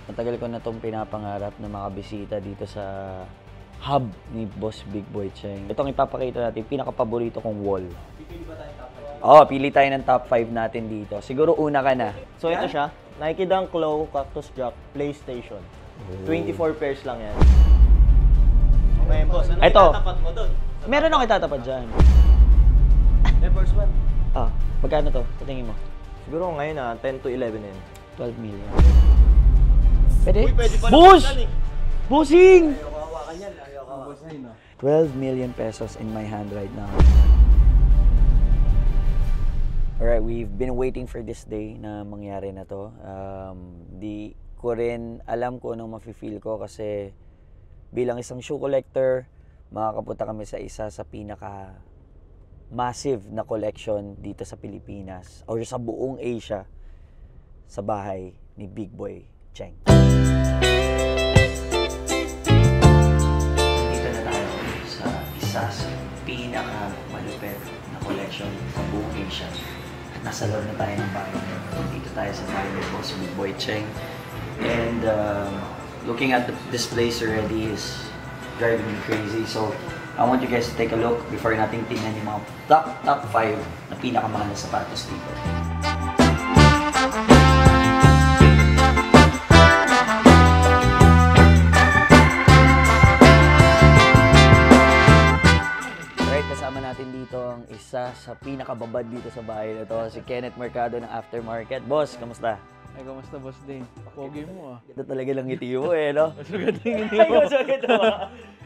Matagal ko na itong pinapangarap na makabisita dito sa hub ni Boss Big Boy Cheng. Itong ipapakita natin, pinaka-paborito kong wall. Pipili ba tayong top 5? Oo, pili tayo ng top 5 natin dito. Siguro una ka na. So ito siya, Nike Dunk Low, Cactus Jack, PlayStation. 24 pairs lang yan. Okay, boss, ano Ito. itatapat mo doon? Meron akong itatapat dyan. Air Force 1. Ah, magkano to? Patingin mo. Siguro ngayon 10 to 11 yan. 12 million. Pwede? Uy, pwede pala Boss! yan eh. Bossing! Ayaw hawakan yan, ayaw hawakan. 12 million pesos in my hand right now. Alright, we've been waiting for this day na mangyari na to. Di ko rin alam kung anong mafe-feel ko kasi bilang isang shoe collector, makakapunta kami sa isa sa pinaka massive na collection dito sa Pilipinas or sa buong Asia sa bahay ni Big Boy Cheng. Dito na tayo sa isa sa pinaka malupit na collection sa buong Asia. Nasa loob na tayo ng bahay. Dito tayo sa bahay ni Boss Big Boy Cheng. And looking at this place already is driving me crazy. So I want you guys to take a look before nating tingnan yung mga top 5 na pinakamahal na sapatos dito. Alright, kasama natin dito ang isa sa pinakababad dito sa bahay na to, si Kenneth Mercado ng Aftermarket. Boss, kamusta? Ay, kamusta, Boss Dane? Pogi mo, ah. Ito talaga lang ngiti mo eh, no? Mas maganda yung hindi mo.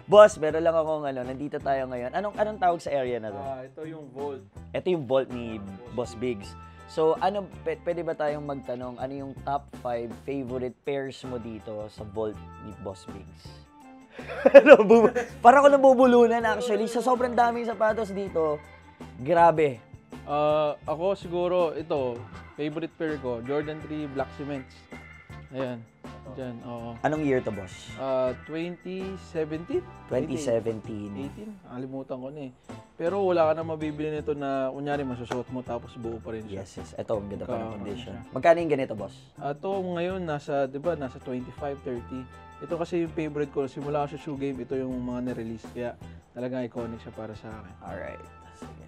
Boss, meron lang akong nandito tayo ngayon. Anong tawag sa area na to? Ito yung Volt. Ito yung vault ni Boss Biggs. So, pwede ba tayong magtanong, ano yung top 5 favorite pairs mo dito sa vault ni Boss Biggs? Parang ako nabubulunan actually. Sa sobrang daming sapatos dito, grabe. Ako siguro, ito, favorite pair ko, Jordan 3 Black Cements. Ayan. Diyan, oo. Anong year to, boss? 2017? 2017. 18? Nakalimutan ko na eh. Pero wala ka na mabibili nito na, kunyari, masusuot mo tapos buo pa rin siya. Yes. Ito, ang ganda pa ng condition. siya. Magkano yung ganito, boss? Ito ngayon, nasa 25, 30. Ito kasi yung favorite ko. Simula ko sa shoe game, ito yung mga nirelease. Kaya talagang iconic siya para sa akin. Alright. Sige.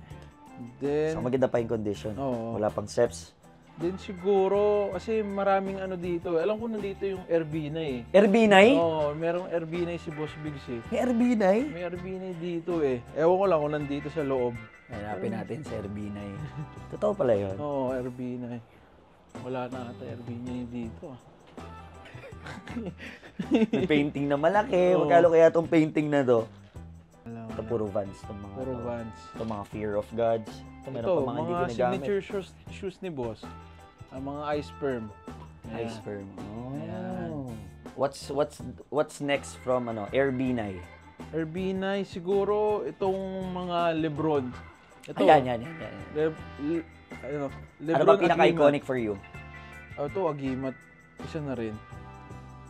Then, So, maganda pa yung condition. Oo. Wala pang steps. Then siguro, kasi maraming ano dito. Alam ko nandito yung RB9 eh. RB9? Oo, merong RB9 si Boss Biggs eh. May RB9? May RB9 dito eh. Ewan ko lang kung nandito sa loob. Hanapin natin sa RB9. Totoo pala yun. Oo, RB9. Wala na ata RB9 dito ah. May painting na malaki. Oo. Magkano kaya itong painting na to? Alam Ito ko puro Vans. Itong mga Puro to. Vans. Ito mga Fear of Gods. Ito meron Ito, pa mga hindi mga ginagamit. signature shoes ni Boss. Ang mga Ice Perm. Ayan. Ice Firm. Oh. Ayan. What's next from RB9? RB9 siguro itong mga Lebron. Ito. Ayan. Ano Ano ba pinaka-iconic for you? Ito, Agimat. Isa na rin.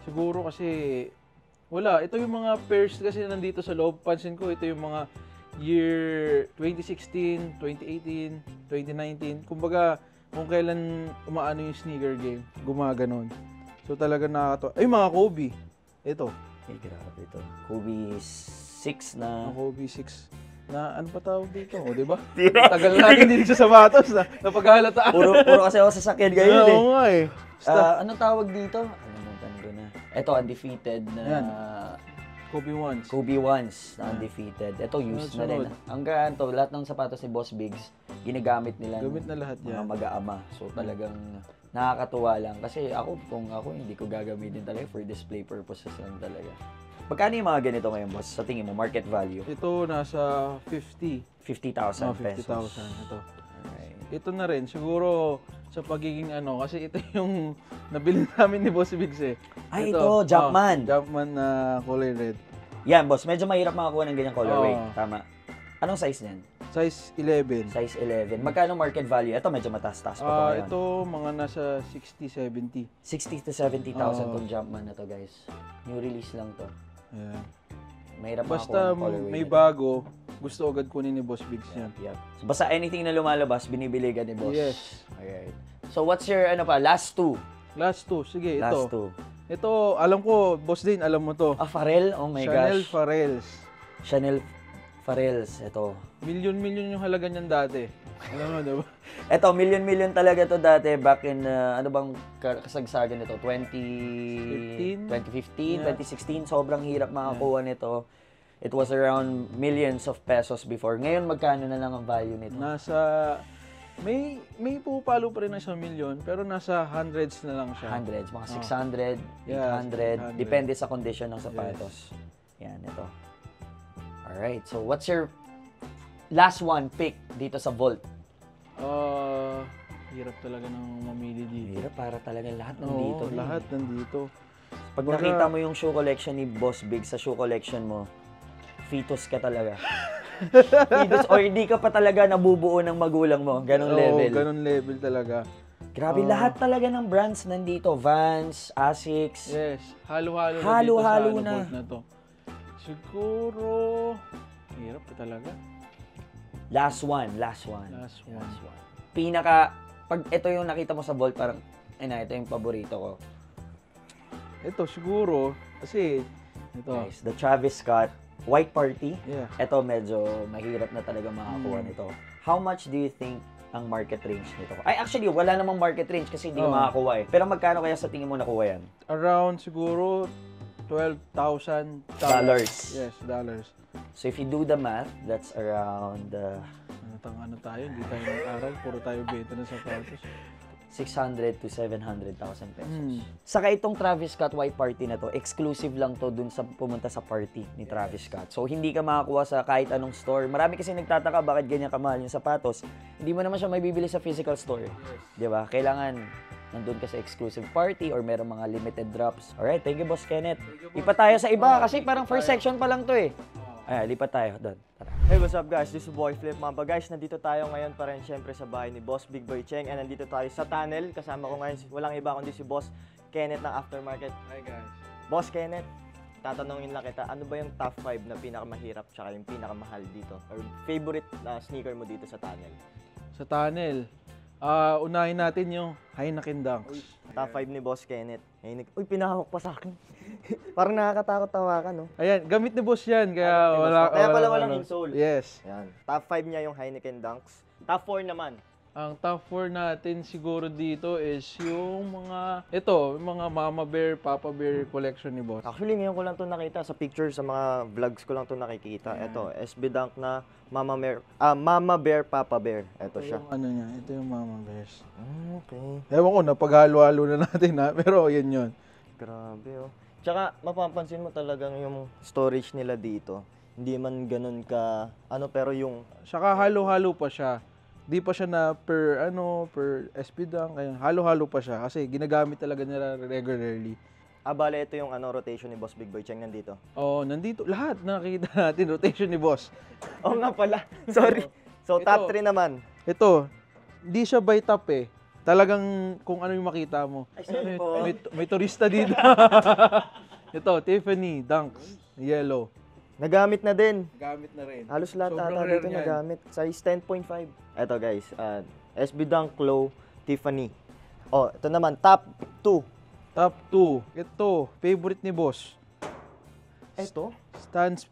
Siguro kasi, wala. Ito yung mga pairs kasi nandito sa loob. Pansin ko, ito yung mga year 2016, 2018, 2019. Kumbaga, kung kailan umaano yung sneaker game, gumaganon. So talaga nakakatawa. Ay, mga Kobe. Ito. Ay, grabe ito. Kobe 6 na... Mga Kobe 6. Na ano pa tawag dito? O, diba? Tagal natin din sa sapatos na napaghalataan. Puro kasi ako sasakyan ngayon eh. Oo nga eh. Anong tawag dito? Kalimutan ko na. Ito, undefeated na... Ayan. Kobe ones. Kobe ones na undefeated. Ito, used na rin. Hanggang to, lahat ng sapatos ni Boss Biggs, ginagamit nila Gamit na lahat mga yan. mag-aama. So talagang nakakatuwa lang. Kasi kung ako, hindi ko gagamitin talaga for display purposes lang talaga. Magkano yung mga ganito ngayon, boss? Sa tingin mo, market value? Ito nasa 50. 50,000 50,000 pesos. ito. Alright. Ito na rin, siguro sa pagiging kasi ito yung nabili namin ni Boss Biggs eh. Ay, ito, Jumpman. Jumpman na kulay red. Yan, boss. Medyo mahirap makakuha ng ganyang colorway. Oo. Tama. Anong size niyan? Size 11. Size 11. Magkano market value? Ito, medyo mataas-taas pa to ngayon. Ito mga nasa 60-70. 60 to 70,000 Oo. tong Jumpman na to, guys. New release lang to. Ayan. Mahirap Basta makakuha ng colorway. may bago, gusto agad kunin ni Boss Biggs yan. Yep. So, basta anything na lumalabas, binibili ka ni boss. Yes. Alright. So, what's your, last two? Last two, sige, Last ito. two. Ito, alam ko, Boss Din, alam mo to. Pharrell? Oh my Chanel gosh. Pharrells. Chanel Pharrells. Ito. Milyon-milyon yung halaga niyan dati. Alam mo, diba? Ito, million talaga to dati back in, ano bang kasagsagan nito? 2015, Yeah. 2016. Sobrang hirap makakuha nito. It was around millions of pesos before. Ngayon, magkano na lang ang value nito? Nasa, may pupalo pa rin ng 1 milyon, pero nasa hundreds na lang siya. Hundreds, mga 600, Yeah, 800. 600. Depende sa condition ng sapatos. Yan, ito. Alright, so what's your last one pick dito sa Volt? Hirap talaga ng mamili dito. Hirap, para talaga lahat Oo, nandito. lahat nandito. Pag nakita mo yung shoe collection ni Boss Big sa shoe collection mo, fetus ka talaga. Fetus, or hindi ka pa talaga nabubuo ng magulang mo. Ganong level. Oo, ganun level talaga. Grabe, lahat talaga ng brands nandito. Vans, Asics. Yes, halo-halo Halo-halo na dito sa na. Volt na to. Siguro, hirap pa talaga. Last one. Last one. Pinaka, pag ito yung nakita mo sa Volt, parang, ito yung paborito ko. Ito siguro, kasi, ito. Nice. The Travis Scott White Party. Yeah. Ito medyo mahirap na talaga makakuha nito. How much do you think ang market range nito? Ay, actually, wala namang market range kasi hindi makakuha eh. Pero magkano kaya sa tingin mo nakuha yan? Around siguro $12,000. Yes, dollars. So if you do the math, that's around Ano tayo? Hindi tayo nag-aral. Puro tayo benta ng sapatos. 600 to 700,000 pesos. Saka itong Travis Scott White Party na to, exclusive lang to dun sa pumunta sa party ni Travis Scott. So hindi ka makakuha sa kahit anong store. Marami kasi nagtataka bakit ganyan kamahal yung sapatos. Hindi mo naman siya may bibili sa physical store. Di ba? Kailangan nandun ka sa exclusive party or merong mga limited drops. Alright, thank you, Boss Kenneth. Lipat tayo sa iba kasi parang first section pa lang to eh. Ay, lipat tayo. Doon. Tara. Hey, what's up guys? This is Boy Flip Mamba. Guys, nandito tayo ngayon pa rin syempre sa bahay ni Boss Big Boy Cheng. And nandito tayo sa tunnel. Kasama ko ngayon, walang iba kundi si Boss Kenneth ng Aftermarket. Hi guys. Boss Kenneth, tatanungin lang kita, ano ba yung top 5 na pinakamahirap tsaka yung pinakamahal dito? Or favorite na sneaker mo dito sa tunnel? Sa tunnel, unahin natin yung Heineken Dunks. Top 5 ni Boss Kenneth. Uy, pinahawak pa sa akin. Parang nakakatakot tawakan, no? Ayan, gamit ni boss yan, kaya Kaya pala walang insole. Yes. Yan. Top 5 niya yung Heineken Dunks. Top 4 naman. Ang top 4 natin siguro dito is yung mga Mama Bear, Papa Bear collection ni boss. Actually, ngayon ko lang ito nakita sa picture, sa mga vlogs ko lang ito nakikita. Ito, SB Dunk na Mama Bear, Papa Bear. Ito siya. Yung ano niya, ito yung Mama Bears. Okay. Ewan ko, napaghalo-halo na natin ha, pero yan yun. Grabe, oh. Tsaka, mapapansin mo talagang yung storage nila dito. Hindi man ganun ka, pero yung... Saka halo-halo pa siya. Di pa siya na per SP Dunk, kaya halo-halo pa siya kasi ginagamit talaga nila regularly. Bale, ito yung rotation ni Boss Big Boy Cheng nandito. Oh, nandito lahat nakikita natin rotation ni boss. Oo nga pala. Sorry. So, top 3 naman. Ito, hindi siya by top eh. Talagang kung ano yung makita mo. Ay, sorry po. May turista dito. Ito, Tiffany Dunks, yellow. Nagamit na din. Gamit na rin. Halos lahat Sobrang ata rare dito niyan. nagamit. Size 10.5. Ito guys, SB Dunk Low Tiffany. Oh, ito naman, top 2. Top 2. Ito, favorite ni boss. Ito? Scars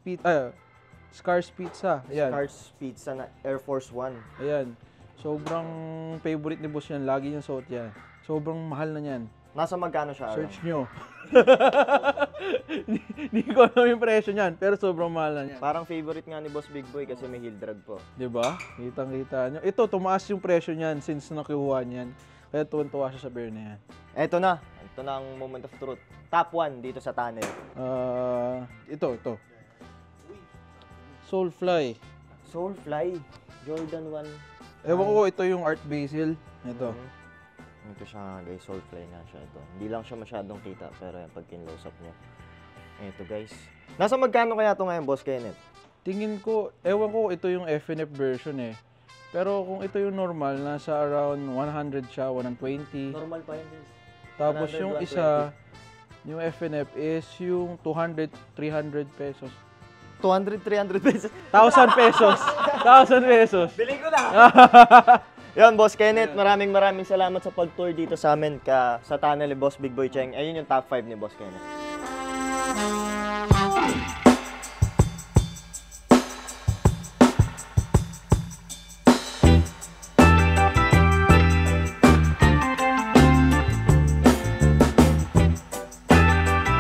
Pizza. Ayan. Cars Pizza na Air Force One. Ayan. Sobrang favorite ni boss yan. Lagi niyang suot yan. Sobrang mahal na yan. Nasa magkano siya? Search nyo. Hindi ko alam yung presyo niyan, pero sobrang mahal na yan. Parang favorite nga ni Boss Big Boy kasi may heel drag po. Diba? Kitang-kita nyo. Ito, tumaas yung presyo niyan since nakuha niyan. Kaya tuwan-tuwa siya sa bear na yan. Ito na. Ito na ang moment of truth. Top 1 dito sa tunnel. Ito. Soulfly. Soulfly. Jordan 1. Ewan ko, ito yung Art Basel. Ito. Ito siya guys, Soulfly nga siya ito. Hindi lang siya masyadong kita, pero yan, pag kinlose up nyo. Ito guys. Nasa magkano kaya ito ngayon, Boss Kenneth? Tingin ko, ewan ko, ito yung FNF version eh. Pero kung ito yung normal, nasa around 100 siya, 120. Normal pa yun guys. Tapos 100, yung 120. isa, yung FNF is yung 200, 300 pesos. 200, 300 pesos. 1,000 pesos. 1,000 pesos. Bilhin ko na! Yan, Boss Kenneth, maraming salamat sa pag-tour dito sa amin sa tunnel ni Boss Big Boy Cheng. Ayun yung top 5 ni Boss Kenneth.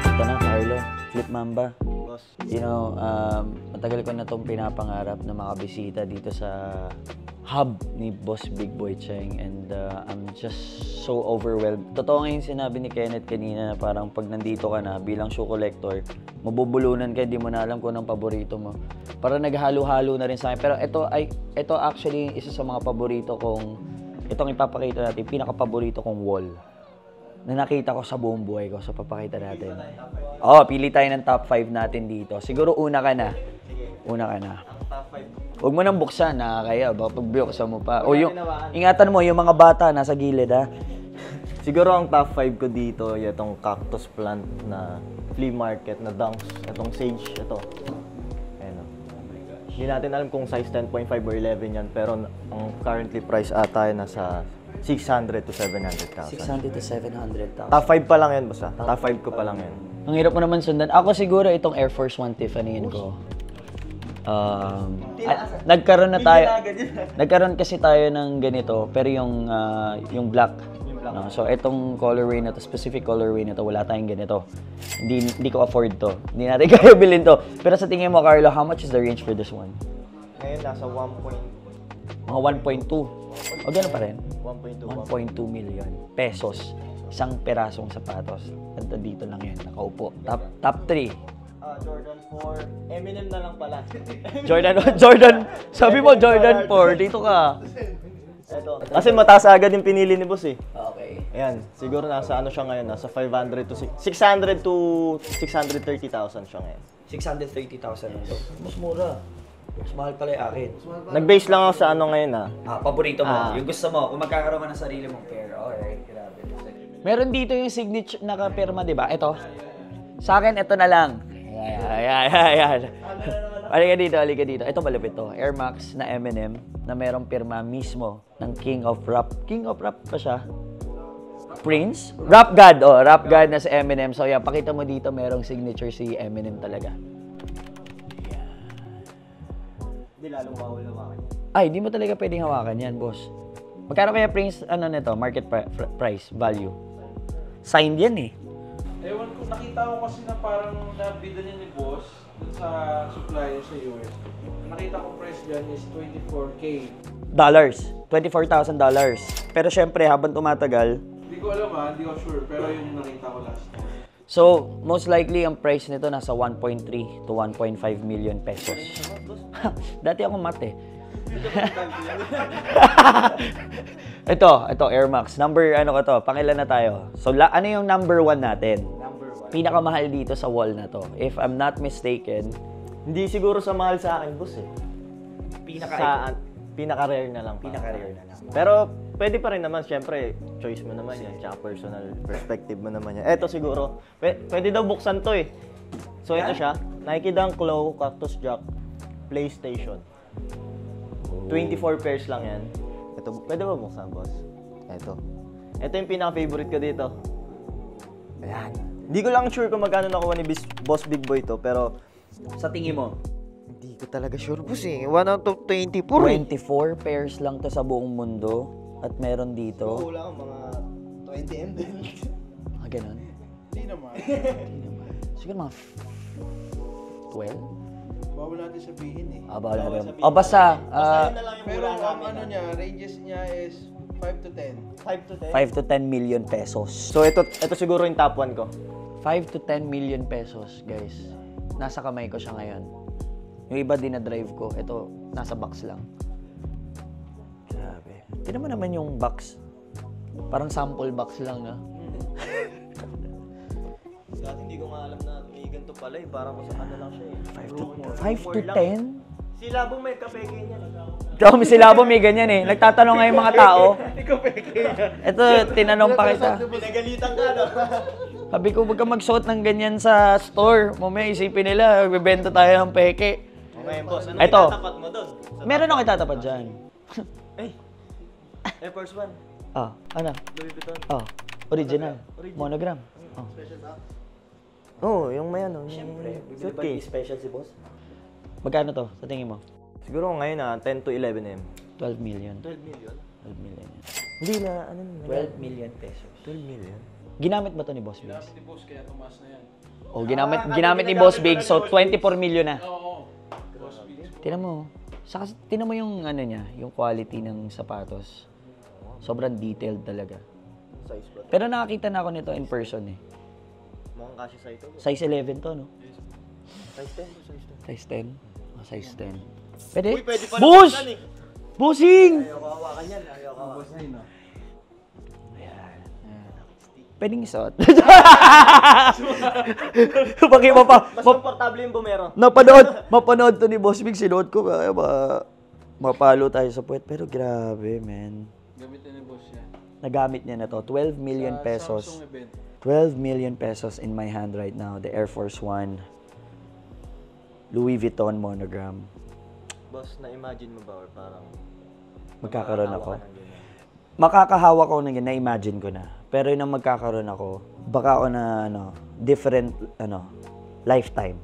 Ito na, Carlo. Flip Mamba. Boss. You know, matagal ko na itong pinapangarap na makabisita dito sa hub ni Boss Big Boy Cheng, and I'm just so overwhelmed. Totoo nga yung sinabi ni Kenneth kanina na parang pag nandito ka na bilang shoe collector, mabubulunan ka, hindi mo na alam kung anong paborito mo. Parang naghalo-halo na rin sa akin. Pero ito actually isa sa mga paborito kong, itong ipapakita natin, pinaka-paborito kong wall na nakita ko sa buong buhay ko. So, papakita natin. Pili tayo ng top 5 natin dito. Siguro una ka na. Una ka na. Top 5. Huwag mo nang buksan, nakakaya. Baka pagbuksan mo pa. Ingatan mo, yung mga bata nasa gilid, ha? Siguro ang top 5 ko dito, itong cactus plant na flea market na dunks. Itong sage, ito. Ayan o. Hindi natin alam kung size 10.5 or 11 yan, pero ang currently price ata ay nasa 600 to 700,000. 600 to 700,000. Top 5 pa lang yan, basta. Top 5 ko pa lang yan. Ang hirap mo naman sundan. Ako siguro itong Air Force One Tiffany ko. Nagkaroon na tayo. Nagkaroon kasi tayo ng ganito, pero yung black. No? So itong colorway na to, specific colorway na to, wala tayong ganito. Hindi ko afford to. Hindi natin kaya bilhin to. Pero sa tingin mo, Carlo, how much is the range for this one? Ngayon, nasa 1. Mga 1.2. O gano'n pa rin? 1.2 million pesos. Isang perasong sapatos. At dito lang yan, nakaupo. Top 3. Jordan 4. Eminem na lang pala. Jordan. Sabi mo Jordan 4. Dito ka. Eto. Kasi mataas agad yung pinili ni boss eh. Okay. Ayan, siguro nasa ano siya ngayon, nasa 500 to 600 to 630,000 siya ngayon. 630,000 ito. Mas mura. Mas mahal pala yung akin. Nag-base lang ako sa ano ngayon Paborito mo. Yung gusto mo. Kung magkakaroon ka ng sarili mong pair. Alright, grabe. Meron dito yung signature nakapirma, di ba? Ito. Sa akin, ito na lang. Ayan. Halika dito. Ito malapit to. Air Max na M&M na merong pirma mismo ng King of Rap. King of Rap pa siya. Prince? Rap God. Rap God na si M&M. So yan, pakita mo dito merong signature si M&M talaga. Hindi lalong mahulawakan. Ay, di mo talaga pwedeng hawakan yan, boss. Magkano kaya Prince, nito, market price, value? Signed yan eh. Ewan ko, nakita ko kasi na parang nabida niya ni boss dun sa supplier sa US. Nakita ko price dyan is $24K. $24,000. Pero syempre, habang tumatagal, Hindi ko alam hindi ko sure, pero yun yung nakita ko last time. so most likely ang price nito nasa 1.3 to 1.5 million pesos. Dati ako mate. Ito Air Max. Number pangilan na tayo. So ano yung number 1 natin? Pinakamahal dito sa wall na to. If I'm not mistaken, Hindi siguro sa mahal sa akin, boss eh. Pinaka-rare na lang. Pinaka-rare na lang. Pero pwede pa rin naman, syempre, choice mo naman yan, tsaka personal perspective mo naman yan. Eto siguro, pwede daw buksan to eh. So ito siya, Nike Dunk Low, Cactus Jack, PlayStation. 24 pairs lang yan. Ito, pwede ba buksan, boss? Ito yung pinaka-favorite ko dito. Ayan. Hindi ko lang sure kung magkano nakuha ni Boss Big Boy to, pero sa tingin mo, hindi ko talaga sure, boss eh. 1 out of 24 24 pairs lang to sa buong mundo at meron dito. Kulang mga 20M din. Ganun. Hindi naman. Siguro mga 12? Bawal natin sabihin eh. Bawal na rin. Basta, Pero ang ano niya, ranges niya is 5 to 10. 5 to 10? 5 to 10 million pesos. So ito siguro yung top 1 ko. 5 to 10 million pesos, guys. Nasa kamay ko siya ngayon. Yung iba din na drive ko, ito, nasa box lang. Grabe. Tignan mo naman yung box. Parang sample box lang, ha? Dati hindi ko nga alam na may ganito pala eh. Parang sa ano lang siya eh. 5 to 10? Si Labong may kapeke niya. Ikaw, si Labo may ganyan eh. Nagtatanong nga yung mga tao. Ito, tinanong pa kita. Pinagalitan ka, no? Sabi ko, huwag ka magsuot ng ganyan sa store. Mamaya isipin nila, bibenta tayo ng peke. Okay, boss. Ano Ito. itatapat mo doon? Meron ako itatapat dyan. Air Force One. Oh, ano? Louis Vuitton. Oh, original. Monogram. Oh. Special box. Oh, yung may ano, Siyempre, bibili ba suitcase. special si boss? Magkano to sa tingin mo? Siguro ngayon 10 to 11 M. 12 million. 12 million? 12 million. yan. Hindi na, 12 million pesos. 12 million? Ginamit ba to ni Boss Biggs? Ginamit ni boss kaya tumaas na yan. Oh, ginamit ni Boss Biggs, so 24 million na. Oo. Boss Biggs. Tinan mo. Tinan mo yung ano niya, yung quality ng sapatos. Sobrang detailed talaga. Size ba? Pero nakakita na ako nito in person eh. Mukhang kasya sa ito. Size 11 to, no? Size 10 to size 10. Size 10. Oh, size 10. Pwede? Uy, pwede pala Boss! buksan eh. Bossing! Ayaw ko hawakan yan. Ayaw ko hawakan. Boss na yun, no? Ayan. Pwedeng isuot. Paki Mas komportable yung bumero. mapanood to ni Boss Big, sinuot ko. Kaya mapalo tayo sa puwet. Pero grabe, man. Gamitin ni boss yan. Nagamit niya na to. 12 million Sa pesos. Samsung event. 12 million pesos in my hand right now. The Air Force One. Louis Vuitton monogram. Boss, na-imagine mo ba or parang Magkakaroon ako. hawakan ng ganyan? Makakahawak ako na na-imagine ko na. Pero yun ang magkakaroon ako, baka ako na different lifetime.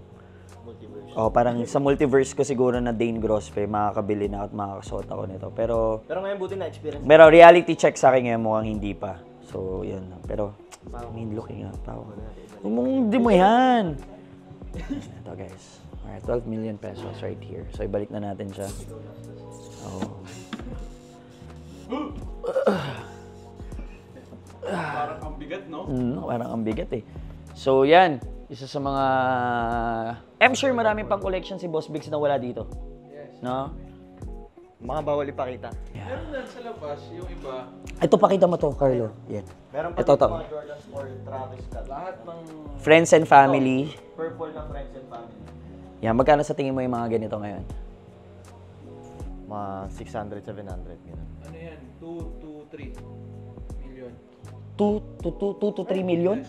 Multiverse. O parang sa multiverse ko siguro na Dane Grospe, makakabili na at makakasuot ako nito. Pero Pero ngayon buti na-experience. reality check sa akin ngayon mukhang hindi pa. So yun. Pero I mean looking up. Huwag mong hindi mo yan. Ito guys. Alright, 12 million pesos right here. So ibalik na natin siya. Oh. Parang ang bigat, no? Parang ang bigat eh. So yan, isa sa mga... I'm sure maraming pang collection si Boss Biggs na wala dito. Yes. No? Mga bawal ipakita. Meron na sa labas, yung iba, Ito, pakita mo to, Carlo. Yan. Meron pa Ito, dito to. mga Jordans or Travis Scott. lahat ng Friends and family. Purple na friends and family. Yan, magkano sa tingin mo yung mga ganito ngayon? Mga 600, 700. Ganun. ano yan, 2 to 3 million. 2 to 3 million?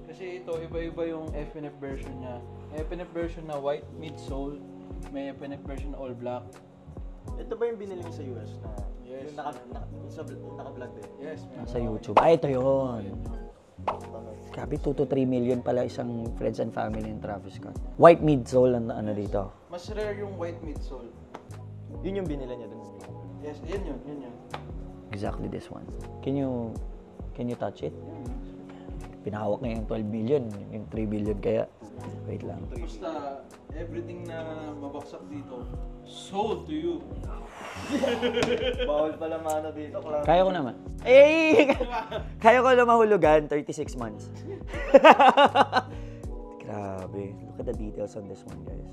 Kasi ito, iba-iba yung FNF version niya. May FNF version na white midsole, may FNF version na all black. Ito ba yung binili niyo sa US na Yes. yung naka-vlog din? Yes, may Sa YouTube. Ay, ito yun. Grabe, 2 to 3 million pala isang friends and family ng Travis Scott. White midsole ang ano dito. Mas rare yung white midsole. Yun yung binili niya dun. Yes, yun yun, yun yun. Exactly this one. Can you touch it? Pinahawak na yung 12 million, yung 3 billion kaya. Wait lang. Basta, everything na mabaksak dito, sold to you. Bawal pala mano dito. Kaya ko naman. Eh! Kaya ko na mahulugan, 36 months. Grabe. Look at the details on this one, guys.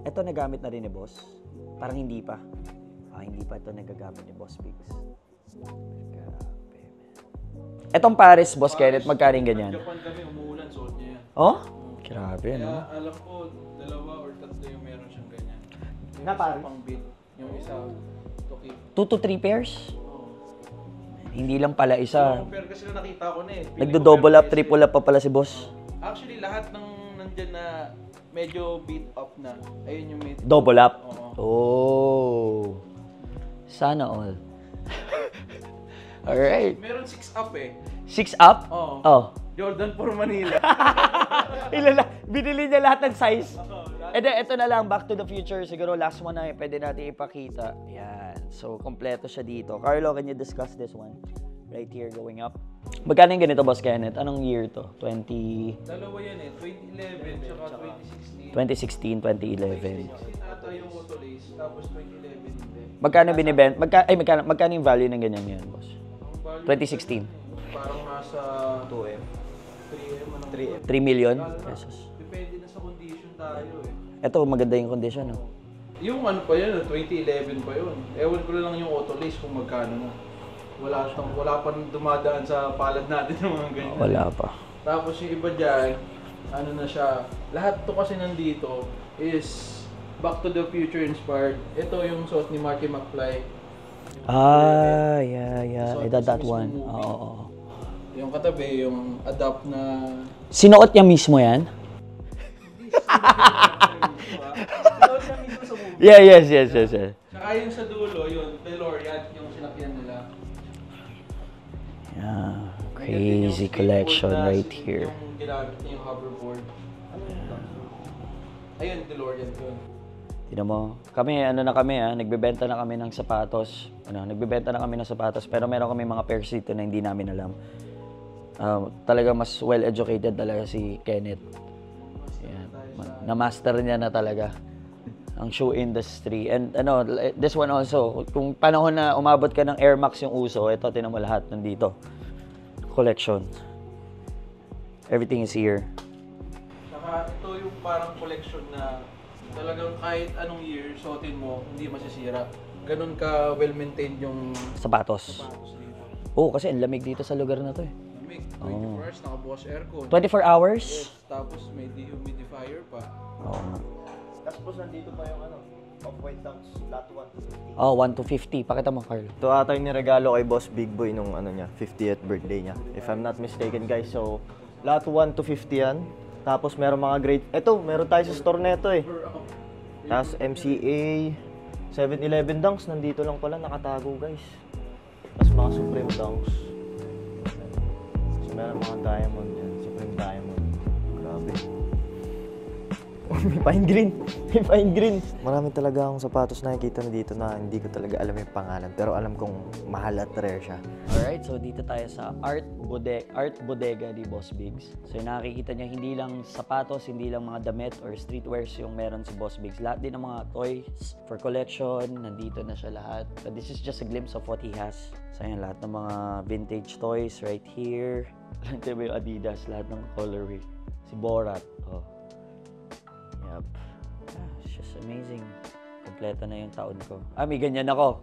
Ito nagamit na rin ni Boss. Parang hindi pa. Hindi pa ito nagagamit ni Boss Biggs. Grabe, man. Etong Paris, Boss Kenneth, magkano yung ganyan? Japan kami, umuulan, sold niya yan. Oh? Grabe, Kaya no? alam ko, 2 or 3 yung meron siyang ganyan. Yung Na isa Paris? pang bid, yung isa to keep. 2 to 3 pairs? Oo. Hindi lang pala isa. Compare kasi na nakita ko na eh. Feeling ko Nagdo-double meron up, kasi- triple up pa pala si Boss. Actually, lahat ng nandyan na medyo beat up na, ayun yung may... Double up? Oo. Oh. Sana all. Alright. Meron 6 up eh. 6 up? Oo. Oh. Jordan for Manila. Binili niya lahat ng size. Ito na lang, Back to the Future. Siguro last one na pwede natin ipakita. Yan. So, kompleto siya dito. Carlo, can you discuss this one? Right here, going up. Magkano yung ganito, Boss Kenneth? Anong year to? Dalawa yan eh, 2011 tsaka 2016, 2016. 2011. 2016 ata yung Autolace, tapos 2011 hindi. Magkano binibent? Magkano yung value ng ganyan ngayon, Boss? Ang value 2016. parang nasa 2M. 3M. 3M. 3 million Lalo na, pesos. depende na sa condition tayo eh. Ito, maganda yung condition, no? Yung ano pa yun, 2011 pa yun. Ewan ko lang yung Autolace kung magkano na. Wala pa dumadaan sa palad natin ng mga ganyan. Wala pa. Tapos yung iba dyan, ano na siya, lahat to kasi nandito is Back to the Future inspired. Ito yung suot ni Marty McFly. Yeah. So, That sa one. mismong movie. Oo. Yung katabi, yung adapt na... Sinuot niya mismo yan? Suot niya mismo sa movie. Yes. Saka yung sa dulo, yun, DeLorean, yung sinakyan Crazy collection right here. Yung ginamit niya yung hoverboard. Ano yun lang? Ayun, DeLorean yun. Tignan mo. Kami, nagbebenta na kami ng sapatos. Nagbebenta na kami ng sapatos, pero meron kami mga pairs dito na hindi namin alam. Talaga mas well-educated talaga si Kenneth. Yan. Na-master niya na talaga ang shoe industry. And this one also, kung panahon na umabot ka ng Air Max yung uso, ito, tinan mo lahat nandito. Collection. Everything is here. Saka ito yung parang collection na talagang kahit anong year suotin mo, hindi masisira. Ganun ka well-maintained yung Sapatos. sapatos dito. Oo, kasi ang lamig dito sa lugar na to eh. Lamig, 24 hours, nakabukas aircon. 24 hours? Yes, tapos may dehumidifier pa. Oo nga. Tapos nandito pa yung off-white dunks, lot 1 to 50. Oh, 1 to 50. Pakita mo, Carl. Ito ata yung niregalo kay Boss Big Boy nung 50th birthday niya. If I'm not mistaken guys. So, lot 1 to 50 yan. Tapos meron mga grade... Ito, meron tayo sa store neto eh. Tapos MCA, 7-Eleven dunks, nandito lang pala, nakatago guys. Tapos mga Supreme dunks. So meron mga diamond yan, Supreme diamond. Grabe. May pine green. May pine green. Marami talaga akong sapatos na nakikita na dito na hindi ko talaga alam yung pangalan. Pero alam kong mahal at rare siya. Alright, so dito tayo sa Art Bodega ni Boss Biggs. So yung nakikita niya, hindi lang sapatos, hindi lang mga damit or streetwears yung meron si Boss Biggs. Lahat din ng mga toys for collection, nandito na siya lahat. But this is just a glimpse of what he has. So yan, lahat ng mga vintage toys right here. Ito yung Adidas, lahat ng colorway. Si Borat, oh. Yup. It's just amazing. Kompleto na yung taon ko. May ganyan ako.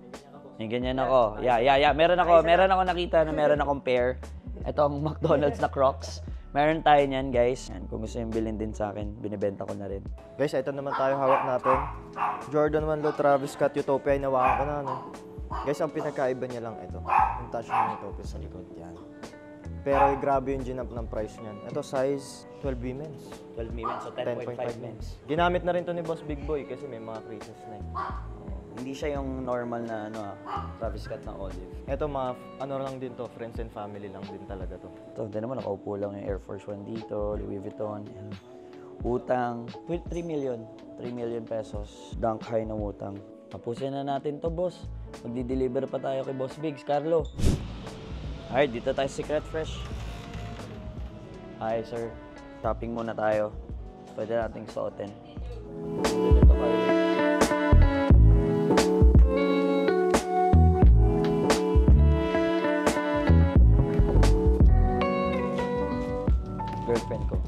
May ganyan ako. Yeah. Meron ako nakita na meron akong pair. Ito ang McDonald's na Crocs. Meron tayo niyan, guys. Yan, kung gusto yung bilhin din sa akin, binibenta ko na rin. Guys, ito naman tayo hawak natin. Jordan 1 Low Travis Scott Utopia, inawakan ko na, no? Guys, ang pinagkaiba niya lang ito. Yung touch ng Utopia sa likod. Yan. Pero grabe yung ginamp ng price niyan. Ito, size 12 women's. 12 women, so 10.5 men's. Ginamit na rin to ni Boss Big Boy kasi may mga creases na eh. Hindi siya yung normal na Travis Scott na olive. Ito mga, lang din to, friends and family lang din talaga to. Ito, din naman nakaupo lang yung Air Force One dito, Louis Vuitton. Yan. Utang, 3 million. 3 million pesos. Dunk high ng utang. Tapusin na natin to, boss. Magdi-deliver pa tayo kay Boss Biggs. Carlo. Alright, dito tayo sa Secret Fresh. Hi, sir. Shopping muna tayo. Pwede nating suotin. Dito, Carlo. Girlfriend ko.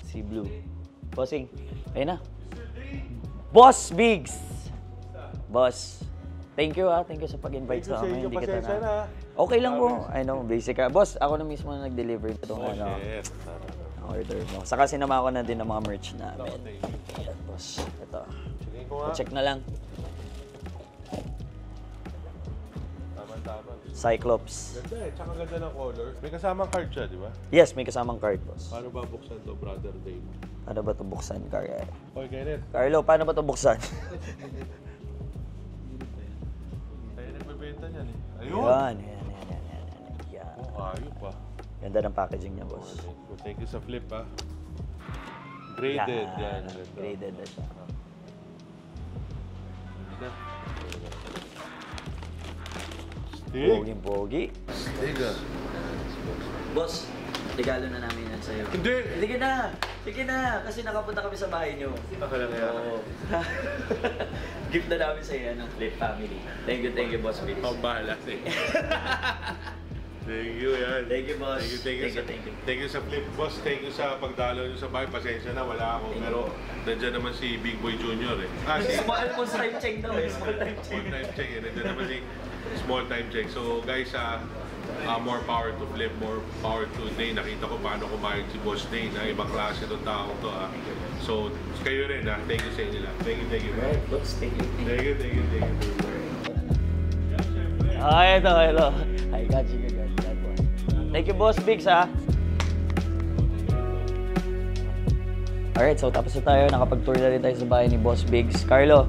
Si Blue. Bossing. Ayun na. Boss Biggs! Boss. Thank you Thank you sa pag-invite sa amin. Hindi kita na. Okay lang po. I know, basic ka. Boss, ako na mismo na nag-deliver itong order mo. Saka sinama ko na din ang mga merch namin. Ayan, boss. Ito. Check na lang. Tama. Cyclops. Ganda eh, tsaka ganda ng color. May kasamang card siya, di ba? Yes, may kasamang card, boss. Paano ba buksan to, Brother Dave? Paano ba ito buksan, Carlo? Oy, Kenneth. Carlo, paano ba ito buksan? Tayo nagbebenta niyan eh. Ayun! Yan. Ayun pa. Ganda ng packaging niya, boss. Thank you sa flip ha. Graded. Yan. Graded na siya. Stick. Pogi. Stick ah. Boss, regalo na namin yan sa'yo. Hindi! Sige na! Kasi nakapunta kami sa bahay niyo. Akala kaya. Oo. Gift na namin sa'yo ng Flip Family. Thank you, Boss Billy. Pambahala. Thank you yan. Thank you, boss. Thank you. Thank you sa flip, boss. Thank you sa pagdalo nyo sa bahay. Pasensya na, wala ako. Pero nandiyan naman si Big Boy Junior eh. Small time check daw eh. Small time check. Small time check eh. Nandiyan naman si small time check. So guys, more power to flip, more power to Day. Nakita ko paano kumayag si Boss Day na ibang klase itong tao to. So kayo rin thank you sa inyo lang. Thank you. Right, boss. Thank you. Thank you. Hello. I got you. Thank you, Boss Biggs, Alright, so tapos na tayo. Nakapag-tour na rin tayo sa bahay ni Boss Biggs. Carlo,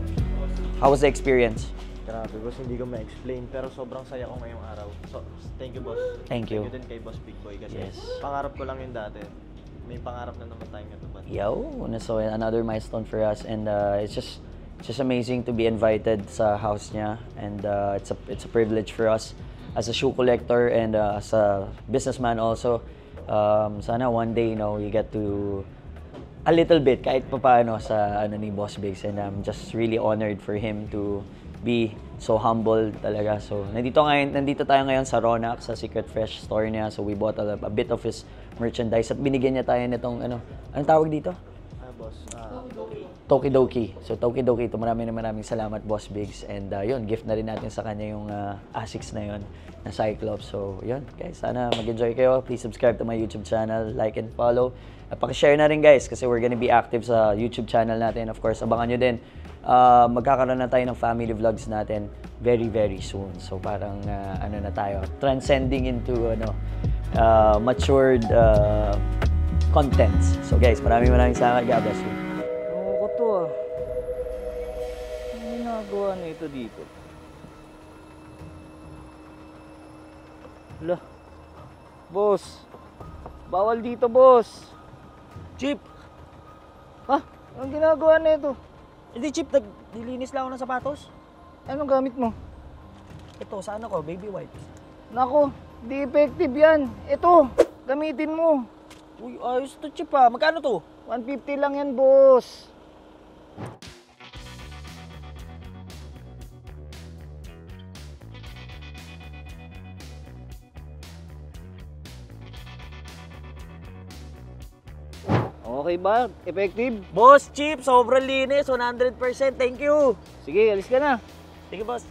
how was the experience? Grabe boss, hindi ko ma-explain pero sobrang saya ko ngayong araw. So, thank you boss. Thank you. Thank you din kay Boss Big Boy kasi Yes. pangarap ko lang yun dati. May pangarap na naman tayong natupad. Yo, so another milestone for us, and it's just amazing to be invited sa house niya, and it's a privilege for us as a shoe collector and as a businessman also. Sana one day, you know, we get to a little bit kahit papaano sa ano ni Boss Bigs, and I'm just really honored for him to be so humble talaga. So nandito tayo ngayon sa Ronak, sa Secret Fresh store niya. So we bought a bit of his merchandise at binigyan niya tayo nitong anong tawag dito? Boss, Tokidoki. So Tokidoki, ito maraming salamat Boss Bigs, and yun, gift na rin natin sa kanya yung Asics na yun na Cyclops. So yun guys, sana mag-enjoy kayo. Please subscribe to my YouTube channel, like and follow. At pakishare na rin guys kasi we're gonna be active sa YouTube channel natin. Of course, abangan nyo din. Magkakaroon na tayo ng family vlogs natin very very soon. So parang ano na tayo, transcending into matured contents. So guys, maraming salamat. God bless you. Ako to ah. Ano ginagawa na ito dito? Hala. Boss. Bawal dito, boss. Chip! Ha? Anong ginagawa na ito? Hindi Chip, naglilinis lang ako ng sapatos. Anong gamit mo? Ito, sa ano ko, baby wipes. Nako, di effective yan. Ito, gamitin mo. Uy, ayos to Chip ah. Magkano to? 150 lang yan, boss. Okay ba? Effective? Boss Chip, sobrang linis, 100%. Thank you. Sige, alis ka na. Sige boss.